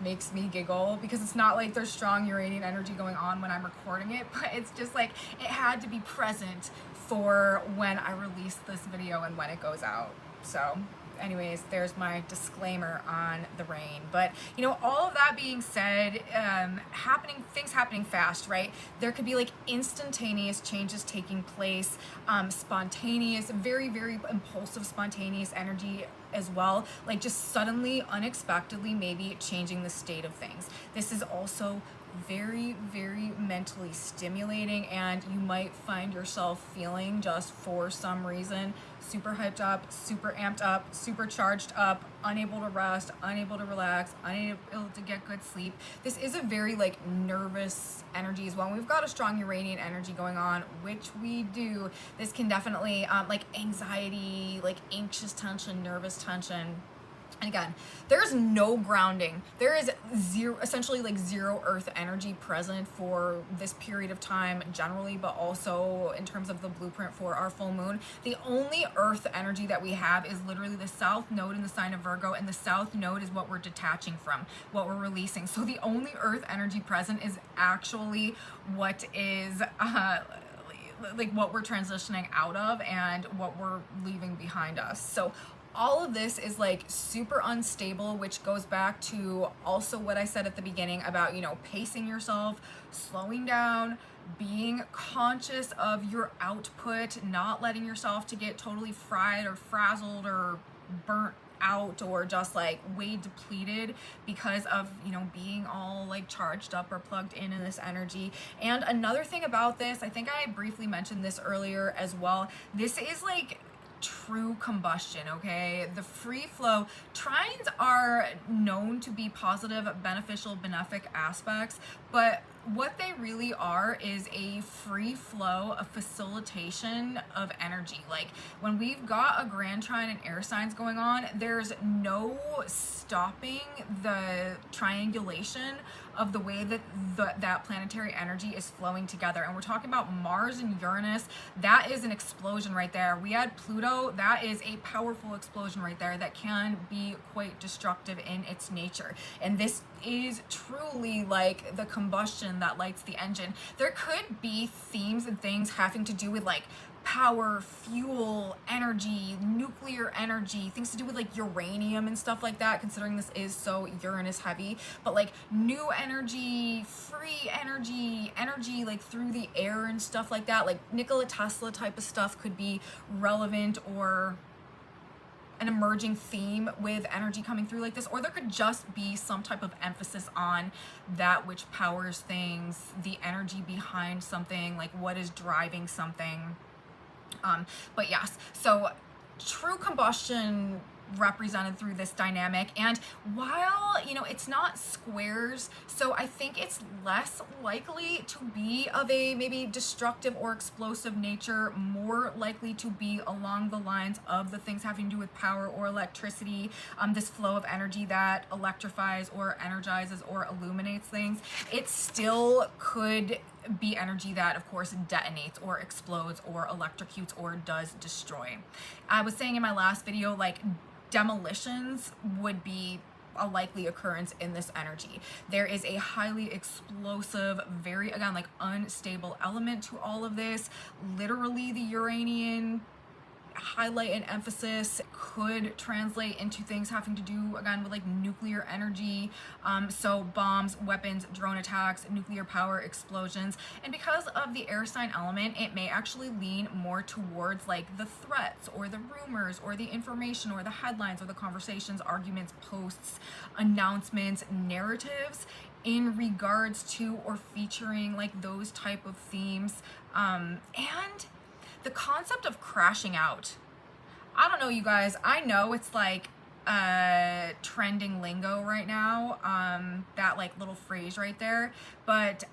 [SPEAKER 1] makes me giggle, because it's not like there's strong Uranian energy going on when I'm recording it, but it's just like it had to be present for when I release this video and when it goes out. So anyways, there's my disclaimer on the rain. But you know, all of that being said, things happening fast, right? There could be like instantaneous changes taking place, spontaneous, very, very impulsive, spontaneous energy as well, like just suddenly, unexpectedly, maybe changing the state of things. This is also very, very mentally stimulating, and you might find yourself feeling, just for some reason, super hyped up, super amped up, super charged up, unable to rest, unable to relax, unable to get good sleep. This is a very like nervous energy as well. We've got a strong Uranian energy going on, which we do. This can definitely like anxiety, like anxious tension, nervous tension. And again, there's no grounding. There is essentially like zero earth energy present for this period of time generally, but also in terms of the blueprint for our full moon. The only earth energy that we have is literally the south node in the sign of Virgo, and the south node is what we're detaching from, what we're releasing. So the only earth energy present is actually what is like what we're transitioning out of and what we're leaving behind us. So all of this is like super unstable, which goes back to also what I said at the beginning about, you know, pacing yourself, slowing down, being conscious of your output, not letting yourself to get totally fried or frazzled or burnt out or just like way depleted because of, you know, being all like charged up or plugged in this energy. And another thing about this, I think I briefly mentioned this earlier as well, this is like true combustion, okay? The free flow trines are known to be positive, beneficial, benefic aspects, but what they really are is a free flow, a facilitation of energy. Like when we've got a grand trine and air signs going on, there's no stopping the triangulation of the way that that planetary energy is flowing together. And we're talking about Mars and Uranus. That is an explosion right there. We had Pluto. That is a powerful explosion right there that can be quite destructive in its nature. And this is truly like the combustion that lights the engine. There could be themes and things having to do with like power, fuel, energy, nuclear energy, things to do with like uranium and stuff like that, considering this is so Uranus heavy. But like new energy, free energy, energy like through the air and stuff like that, like Nikola Tesla type of stuff could be relevant, or an emerging theme with energy coming through like this. Or there could just be some type of emphasis on that which powers things, the energy behind something, like what is driving something. But yes, so true combustion represented through this dynamic. And while, you know, it's not squares, so I think it's less likely to be of a maybe destructive or explosive nature, more likely to be along the lines of the things having to do with power or electricity, this flow of energy that electrifies or energizes or illuminates things. It still could be energy that of course detonates or explodes or electrocutes or does destroy. I was saying in my last video, like demolitions would be a likely occurrence in this energy. There is a highly explosive, very, again, like unstable element to all of this. Literally the Uranian highlight and emphasis could translate into things having to do again with like nuclear energy, so bombs, weapons, drone attacks, nuclear power, explosions. And because of the air sign element, it may actually lean more towards like the threats or the rumors or the information or the headlines or the conversations, arguments, posts, announcements, narratives in regards to or featuring like those type of themes. And the concept of crashing out. I don't know, you guys. I know it's like trending lingo right now, that like little phrase right there. But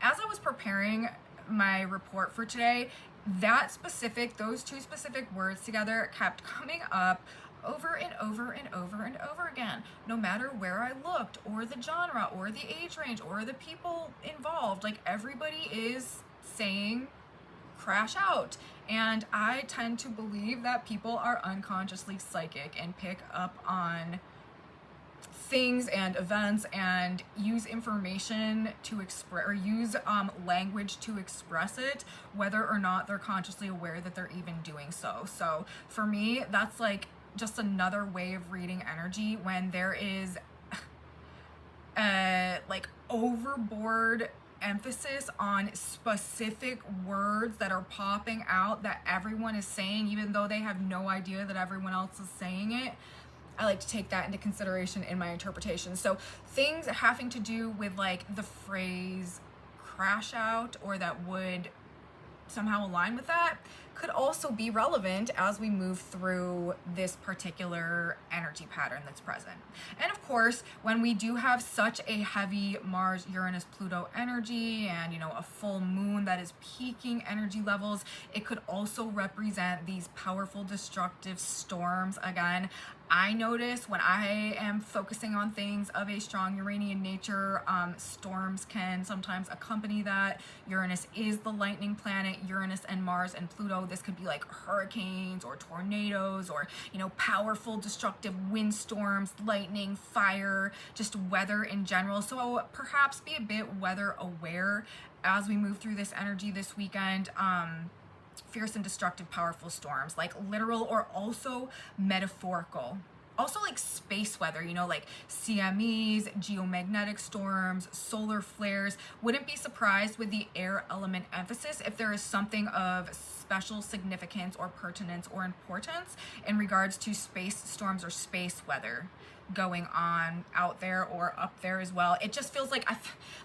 [SPEAKER 1] as I was preparing my report for today, those two specific words together kept coming up over and over and over and over again, no matter where I looked, or the genre, or the age range, or the people involved. Like everybody is saying crash out. And I tend to believe that people are unconsciously psychic and pick up on things and events and use information to express, or use language to express it, whether or not they're consciously aware that they're even doing so. So for me, that's like just another way of reading energy when there is like overboard emphasis on specific words that are popping out that everyone is saying, even though they have no idea that everyone else is saying it. I like to take that into consideration in my interpretation. So things having to do with like the phrase crash out, or that would somehow align with that, could also be relevant as we move through this particular energy pattern that's present. And of course, when we do have such a heavy Mars, Uranus, Pluto energy, and you know, a full moon that is peaking energy levels, it could also represent these powerful destructive storms. Again, I notice when I am focusing on things of a strong Uranian nature, storms can sometimes accompany that. Uranus is the lightning planet. Uranus and Mars and Pluto, this could be like hurricanes or tornadoes, or, you know, powerful destructive windstorms, lightning, fire, just weather in general. So perhaps be a bit weather aware as we move through this energy this weekend. Fierce and destructive, powerful storms, like literal or also metaphorical. Also like space weather, you know, like CMEs, geomagnetic storms, solar flares. Wouldn't be surprised with the air element emphasis if there is something of special significance or pertinence or importance in regards to space storms or space weather going on out there or up there as well. It just feels like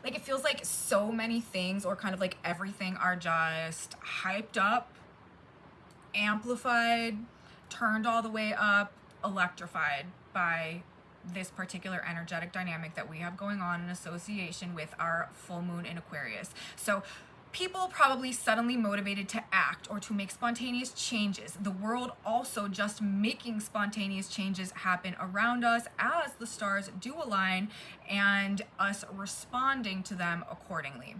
[SPEAKER 1] it feels like so many things, or kind of like everything, are just hyped up, amplified, turned all the way up, electrified by this particular energetic dynamic that we have going on in association with our full moon in Aquarius. So people probably suddenly motivated to act or to make spontaneous changes. The world also just making spontaneous changes happen around us as the stars do align, and us responding to them accordingly.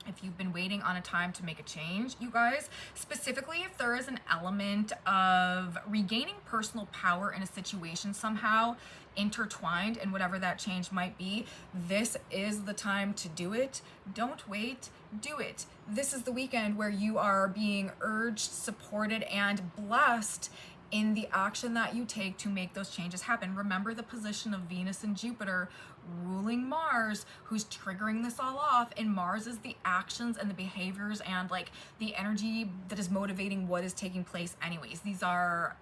[SPEAKER 1] If you've been waiting on a time to make a change, you guys, specifically if there is an element of regaining personal power in a situation somehow intertwined in whatever that change might be, this is the time to do it. Don't wait, do it. This is the weekend where you are being urged, supported, and blessed in the action that you take to make those changes happen. Remember the position of Venus and Jupiter ruling Mars, who's triggering this all off, and Mars is the actions and the behaviors and like the energy that is motivating what is taking place anyways. These are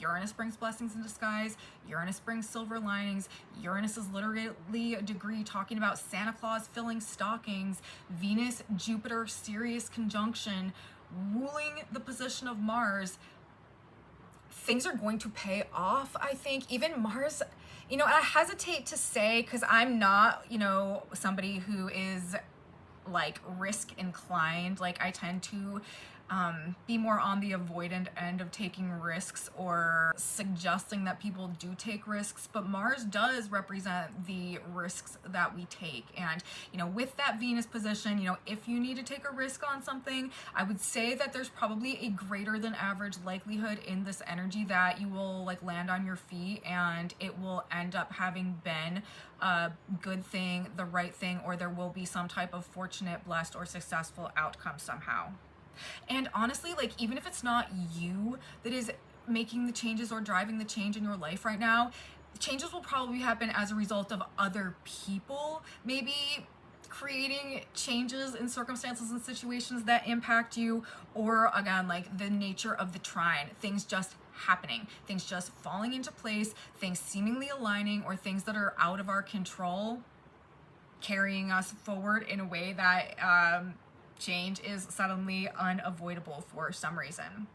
[SPEAKER 1] Uranus brings blessings in disguise. Uranus brings silver linings. Uranus is literally a degree talking about Santa Claus filling stockings. Venus, Jupiter, Sirius conjunction, ruling the position of Mars. Things are going to pay off, I think. Even Mars, you know, I hesitate to say, because I'm not, you know, somebody who is like risk inclined. Like I tend to be more on the avoidant end of taking risks or suggesting that people do take risks, but Mars does represent the risks that we take. And, you know, with that Venus position, you know, if you need to take a risk on something, I would say that there's probably a greater than average likelihood in this energy that you will like land on your feet and it will end up having been a good thing, the right thing, or there will be some type of fortunate, blessed, or successful outcome somehow. And honestly, like even if it's not you that is making the changes or driving the change in your life right now, changes will probably happen as a result of other people maybe creating changes in circumstances and situations that impact you, or again, like the nature of the trine, things just happening, things just falling into place, things seemingly aligning, or things that are out of our control carrying us forward in a way that change is suddenly unavoidable for some reason.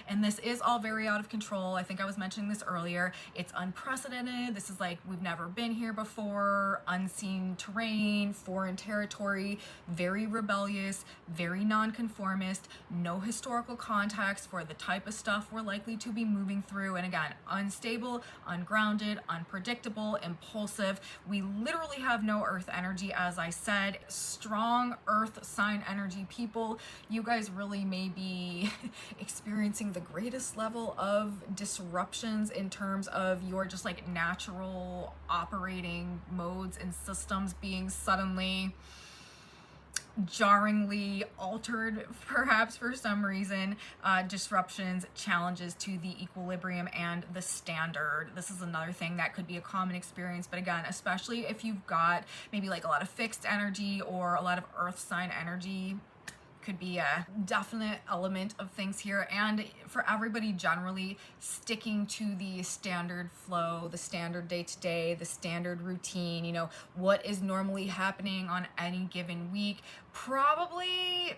[SPEAKER 1] And this is all very out of control. I think I was mentioning this earlier. It's unprecedented. This is like we've never been here before. Unseen terrain, foreign territory, very rebellious, very nonconformist, no historical context for the type of stuff we're likely to be moving through. And again, unstable, ungrounded, unpredictable, impulsive. We literally have no earth energy, as I said. Strong earth sign energy people. You guys really may be experiencing the greatest level of disruptions in terms of your just like natural operating modes and systems being suddenly jarringly altered, perhaps for some reason. Disruptions, challenges to the equilibrium and the standard. This is another thing that could be a common experience, but again, especially if you've got maybe like a lot of fixed energy or a lot of earth sign energy, could be a definite element of things here. And for everybody generally, sticking to the standard flow, the standard day-to-day, the standard routine, you know, what is normally happening on any given week, probably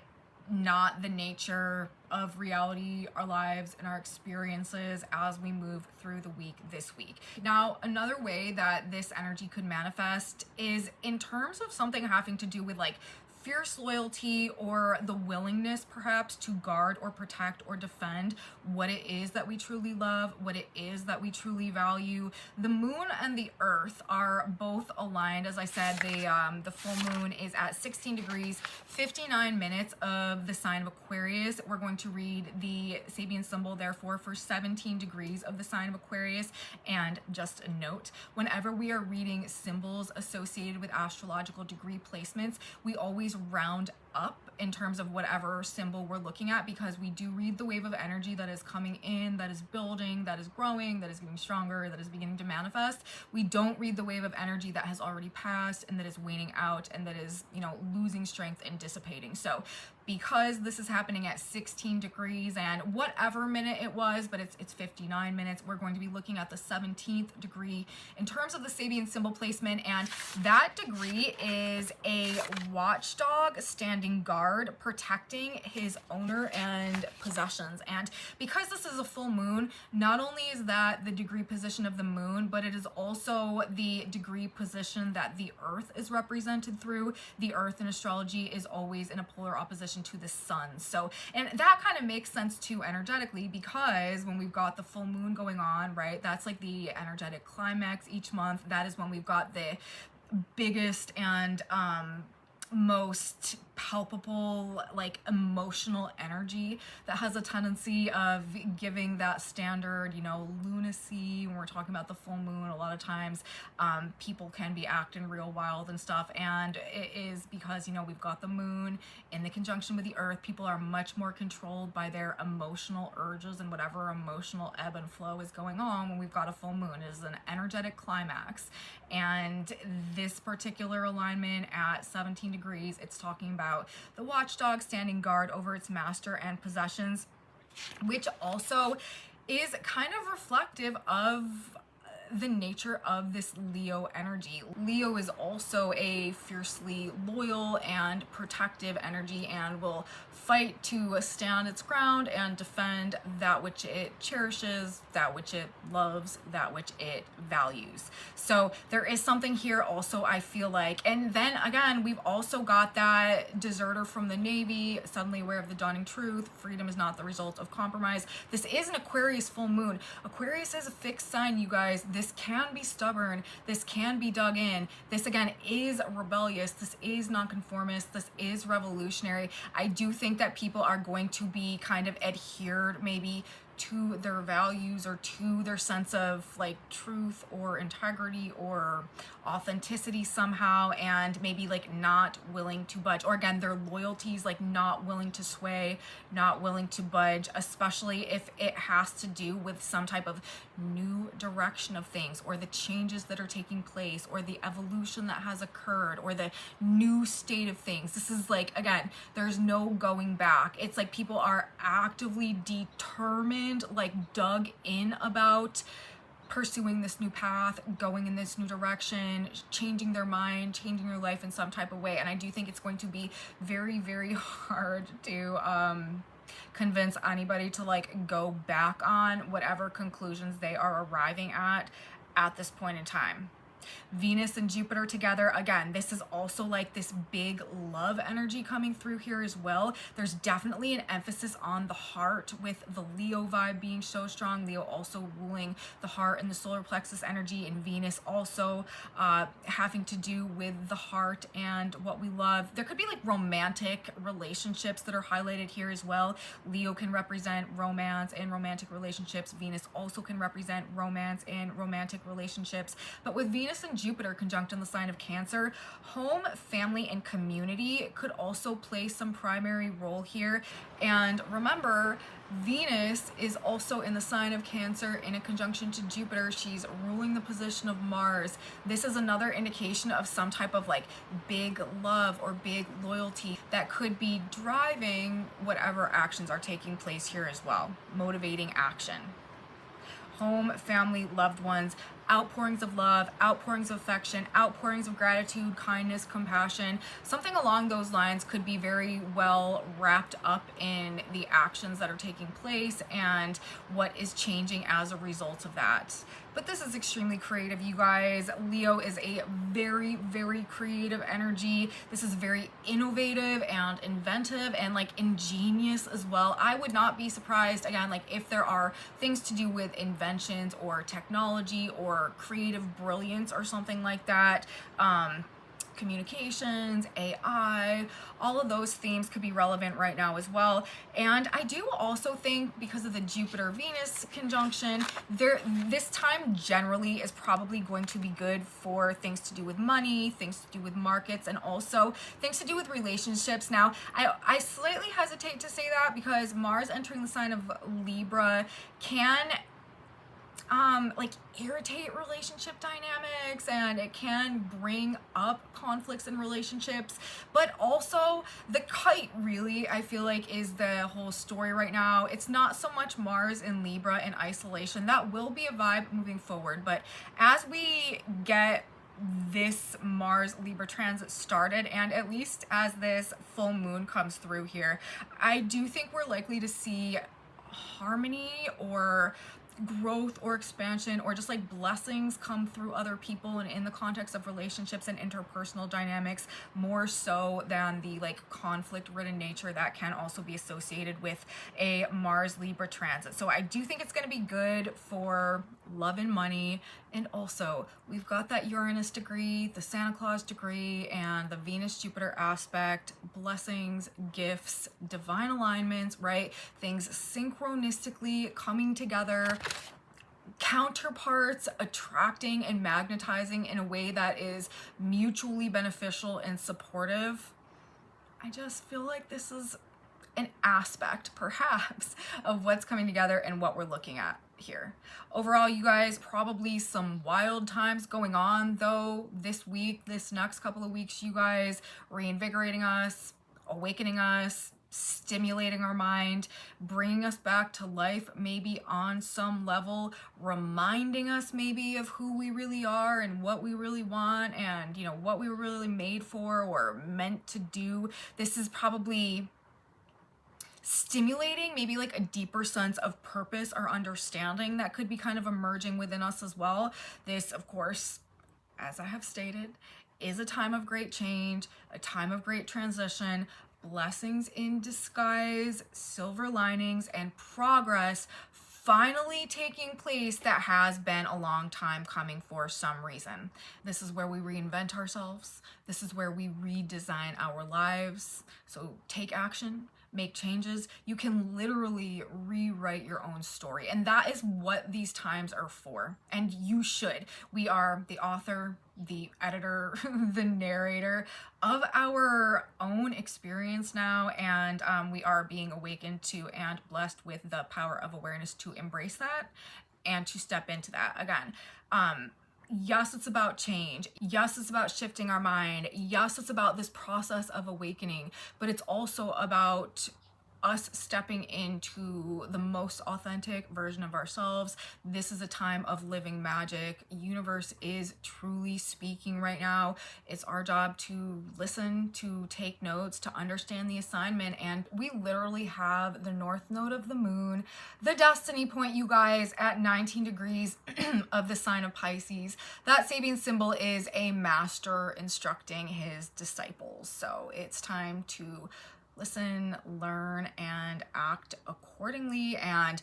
[SPEAKER 1] not the nature of reality, our lives, and our experiences as we move through the week this week. Now, another way that this energy could manifest is in terms of something having to do with like fierce loyalty, or the willingness perhaps to guard or protect or defend what it is that we truly love, what it is that we truly value. The moon and the earth are both aligned. As I said, the full moon is at 16 degrees, 59 minutes of the sign of Aquarius. We're going to read the Sabian symbol, therefore, for 17 degrees of the sign of Aquarius. And just a note, whenever we are reading symbols associated with astrological degree placements, we always round up in terms of whatever symbol we're looking at, because we do read the wave of energy that is coming in, that is building, that is growing, that is getting stronger, that is beginning to manifest. We don't read the wave of energy that has already passed and that is waning out and that is, you know, losing strength and dissipating. So because this is happening at 16 degrees and whatever minute it was, but it's 59 minutes, we're going to be looking at the 17th degree in terms of the Sabian symbol placement, and that degree is a watchdog standing guard protecting his owner and possessions. And because this is a full moon, not only is that the degree position of the moon, but it is also the degree position that the earth is represented through. The earth in astrology is always in a polar opposition to the sun. So, and that kind of makes sense too energetically, because when we've got the full moon going on, right, that's like the energetic climax each month. That is when we've got the biggest and most palpable, like, emotional energy that has a tendency of giving that standard, you know, lunacy. When we're talking about the full moon, a lot of times people can be acting real wild and stuff, and it is because, you know, we've got the moon in the conjunction with the earth. People are much more controlled by their emotional urges and whatever emotional ebb and flow is going on when we've got a full moon. It is an energetic climax, and this particular alignment at 17 degrees, it's talking about the watchdog standing guard over its master and possessions, which also is kind of reflective of the nature of this Leo energy. Leo is also a fiercely loyal and protective energy and will fight to stand its ground and defend that which it cherishes, that which it loves, that which it values. So there is something here also, I feel like. And then again, we've also got that deserter from the Navy, suddenly aware of the dawning truth. Freedom is not the result of compromise. This is an Aquarius full moon. Aquarius is a fixed sign, you guys. This can be stubborn. This can be dug in. This again is rebellious. This is nonconformist. This is revolutionary. I do think that people are going to be kind of adhered maybe to their values or to their sense of like truth or integrity or authenticity somehow, and maybe like not willing to budge, or again their loyalties, like not willing to sway, not willing to budge, especially if it has to do with some type of new direction of things, or the changes that are taking place, or the evolution that has occurred, or the new state of things. This is like, again, there's no going back. It's like people are actively determined, like dug in about pursuing this new path, going in this new direction, changing their mind, changing their life in some type of way. And I do think it's going to be very, very hard to convince anybody to like go back on whatever conclusions they are arriving at this point in time. Venus and Jupiter together, again, this is also like this big love energy coming through here as well. There's definitely an emphasis on the heart with the Leo vibe being so strong. Leo also ruling the heart and the solar plexus energy, and Venus also having to do with the heart and what we love. There could be like romantic relationships that are highlighted here as well. Leo can represent romance and romantic relationships. Venus also can represent romance and romantic relationships. But with Venus and Jupiter conjunct in the sign of Cancer, home, family, and community could also play some primary role here. And remember, Venus is also in the sign of Cancer in a conjunction to Jupiter. She's ruling the position of Mars. This is another indication of some type of like big love or big loyalty that could be driving whatever actions are taking place here as well, motivating action. Home, family, loved ones, outpourings of love, outpourings of affection, outpourings of gratitude, kindness, compassion. Something along those lines could be very well wrapped up in the actions that are taking place and what is changing as a result of that. But this is extremely creative, you guys. Leo is a very, very creative energy. This is very innovative and inventive and like ingenious as well. I would not be surprised, again, like if there are things to do with inventions or technology or creative brilliance or something like that. communications, AI, all of those themes could be relevant right now as well. And I do also think, because of the Jupiter-Venus conjunction, this time generally is probably going to be good for things to do with money, things to do with markets, and also things to do with relationships. Now, I slightly hesitate to say that because Mars entering the sign of Libra can like irritate relationship dynamics, and it can bring up conflicts in relationships. But also the Kite, really, I feel like, is the whole story right now. It's not so much Mars in Libra in isolation. That will be a vibe moving forward, but as we get this Mars Libra transit started, and at least as this full moon comes through here, I do think we're likely to see harmony or growth or expansion or just like blessings come through other people and in the context of relationships and interpersonal dynamics, more so than the like conflict ridden nature that can also be associated with a Mars Libra transit. So I do think it's going to be good for love and money. And also we've got that Uranus degree, the Santa Claus degree, and the Venus Jupiter aspect, blessings, gifts, divine alignments, right? Things synchronistically coming together, counterparts attracting and magnetizing in a way that is mutually beneficial and supportive. I just feel like this is an aspect, perhaps, of what's coming together and what we're looking at here. Overall, you guys, probably some wild times going on though this week, this next couple of weeks, you guys, reinvigorating us, awakening us, stimulating our mind, bringing us back to life maybe on some level, reminding us maybe of who we really are and what we really want, and you know what we were really made for or meant to do. This is probably stimulating maybe like a deeper sense of purpose or understanding that could be kind of emerging within us as well. This, of course, as I have stated, is a time of great change, a time of great transition, blessings in disguise, silver linings, and progress finally taking place that has been a long time coming for some reason. This is where we reinvent ourselves. This is where we redesign our lives. So take action, make changes. You can literally rewrite your own story. And that is what these times are for. And you should. We are the author, the editor, the narrator of our own experience now. And we are being awakened to and blessed with the power of awareness to embrace that and to step into that. Again, yes, it's about change. Yes, it's about shifting our mind. Yes, it's about this process of awakening, but it's also about us stepping into the most authentic version of ourselves. This is a time of living magic. Universe is truly speaking right now. It's our job to listen, to take notes, to understand the assignment. And we literally have the north node of the moon, the destiny point, you guys, at 19 degrees of the sign of Pisces. That Sabian symbol is a master instructing his disciples. So it's time to listen, learn, and act accordingly. And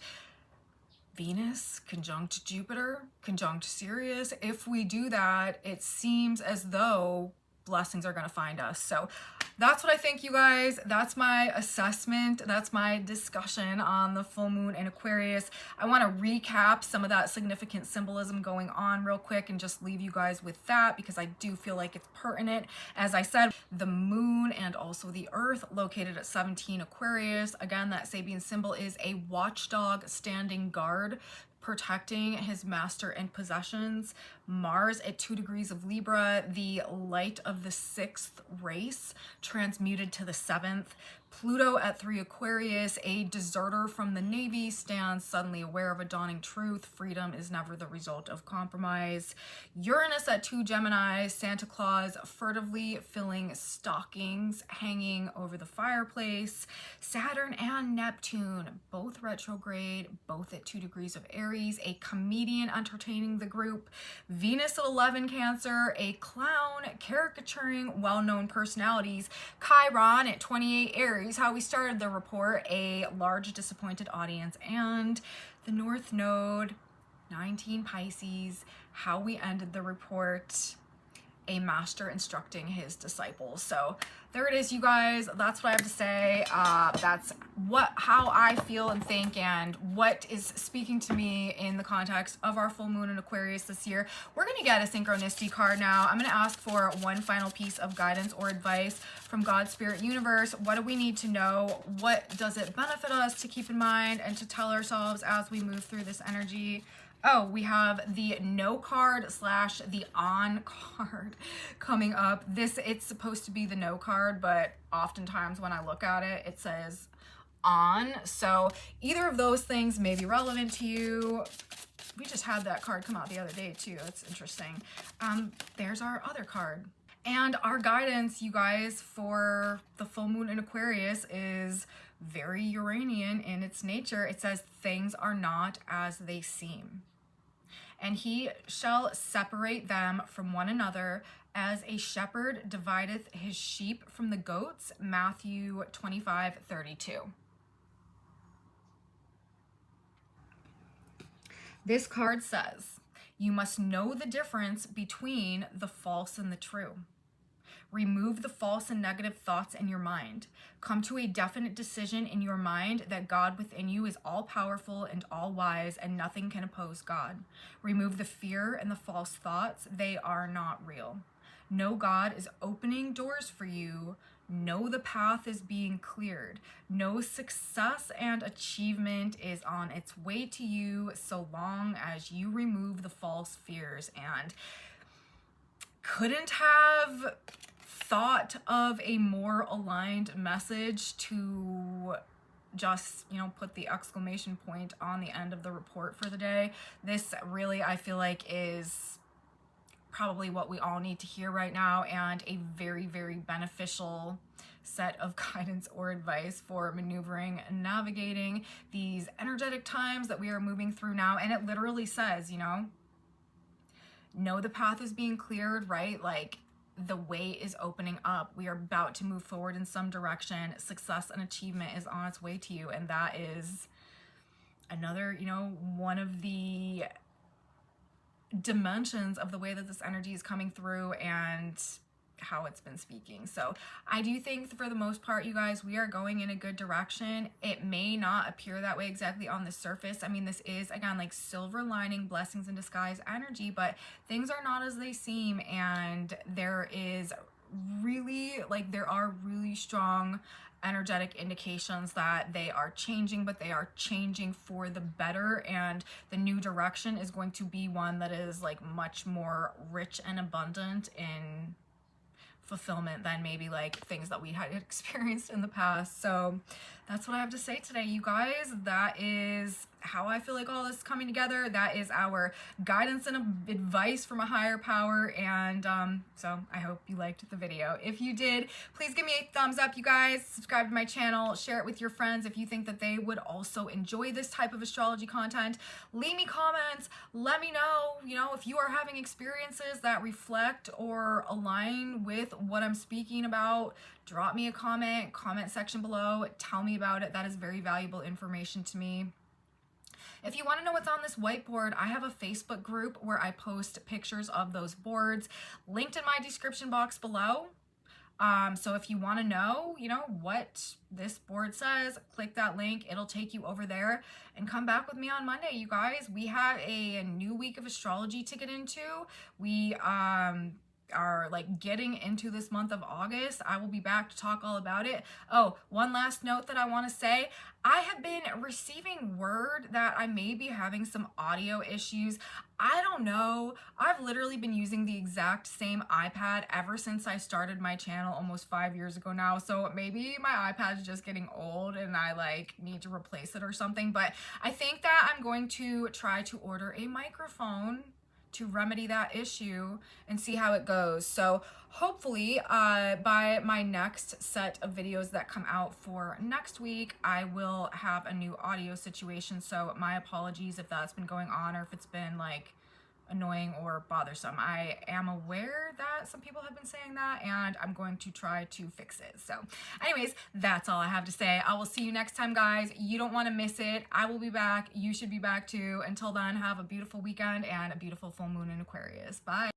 [SPEAKER 1] Venus conjunct Jupiter, conjunct Sirius. If we do that, it seems as though blessings are going to find us. So that's what I think, you guys. That's my assessment. That's my discussion on the full moon in Aquarius. I want to recap some of that significant symbolism going on real quick and just leave you guys with that because I do feel like it's pertinent. As I said, the moon and also the earth located at 17 Aquarius. Again, that Sabian symbol is a watchdog standing guard, protecting his master and possessions. Mars at 2 degrees of Libra, the light of the 6th race, transmuted to the 7th. Pluto at 3 Aquarius, a deserter from the Navy, stands suddenly aware of a dawning truth. Freedom is never the result of compromise. Uranus at 2 Gemini, Santa Claus furtively filling stockings, hanging over the fireplace. Saturn and Neptune, both retrograde, both at 2 degrees of Aries, a comedian entertaining the group. Venus at 11 Cancer, a clown caricaturing well-known personalities. Chiron at 28 Aries, how we started the report, a large disappointed audience. And the North Node, 19 Pisces, how we ended the report, a master instructing his disciples. So there it is, you guys. That's what I have to say. That's how I feel and think, and what is speaking to me in the context of our full moon in Aquarius this year. We're going to get a synchronicity card now. I'm going to ask for one final piece of guidance or advice from God, Spirit, Universe. What do we need to know? What does it benefit us to keep in mind and to tell ourselves as we move through this energy? Oh, we have the no card slash the on card coming up. It's supposed to be the no card, but oftentimes when I look at it, it says on. So either of those things may be relevant to you. We just had that card come out the other day too. It's interesting. There's our other card. And our guidance, you guys, for the full moon in Aquarius is very Uranian in its nature. It says things are not as they seem. And he shall separate them from one another as a shepherd divideth his sheep from the goats. Matthew 25:32. This card says, you must know the difference between the false and the true. Remove the false and negative thoughts in your mind. Come to a definite decision in your mind that God within you is all-powerful and all-wise, and nothing can oppose God. Remove the fear and the false thoughts. They are not real. Know God is opening doors for you. Know the path is being cleared. Know success and achievement is on its way to you so long as you remove the false fears. And couldn't have thought of a more aligned message to just, put the exclamation point on the end of the report for the day. This really, I feel like, is probably what we all need to hear right now, and a very, very beneficial set of guidance or advice for maneuvering and navigating these energetic times that we are moving through now. And it literally says, know the path is being cleared, right? Like, the way is opening up. We are about to move forward in some direction. Success and achievement is on its way to you. And that is another, one of the dimensions of the way that this energy is coming through and how it's been speaking. So I do think for the most part, you guys, we are going in a good direction. It may not appear that way exactly on the surface. I mean, this is, again, like silver lining, blessings in disguise energy, but things are not as they seem. And there are really strong energetic indications that they are changing, but they are changing for the better. And the new direction is going to be one that is like much more rich and abundant in fulfillment than maybe like things that we had experienced in the past. So that's what I have to say today, you guys. That is how I feel like all this is coming together. That is our guidance and advice from a higher power. And so I hope you liked the video. If you did, please give me a thumbs up, you guys. Subscribe to my channel, share it with your friends if you think that they would also enjoy this type of astrology content. Leave me comments, let me know, if you are having experiences that reflect or align with what I'm speaking about. Drop me a comment section below, tell me about it. That is very valuable information to me. If you want to know what's on this whiteboard, I have a Facebook group where I post pictures of those boards, linked in my description box below. So if you want to know, what this board says, click that link. It'll take you over there, and come back with me on Monday, you guys. We have a new week of astrology to get into. We are like getting into this month of August. I will be back to talk all about it. Oh, one last note that I want to say. I have been receiving word that I may be having some audio issues. I don't know. I've literally been using the exact same iPad ever since I started my channel almost 5 years ago now. So maybe my iPad is just getting old and I need to replace it or something. But I think that I'm going to try to order a microphone to remedy that issue and see how it goes. So hopefully by my next set of videos that come out for next week, I will have a new audio situation. So my apologies if that's been going on or if it's been annoying or bothersome. I am aware that some people have been saying that, and I'm going to try to fix it. So anyways, that's all I have to say. I will see you next time, guys. You don't want to miss it. I will be back. You should be back too. Until then, have a beautiful weekend and a beautiful full moon in Aquarius. Bye.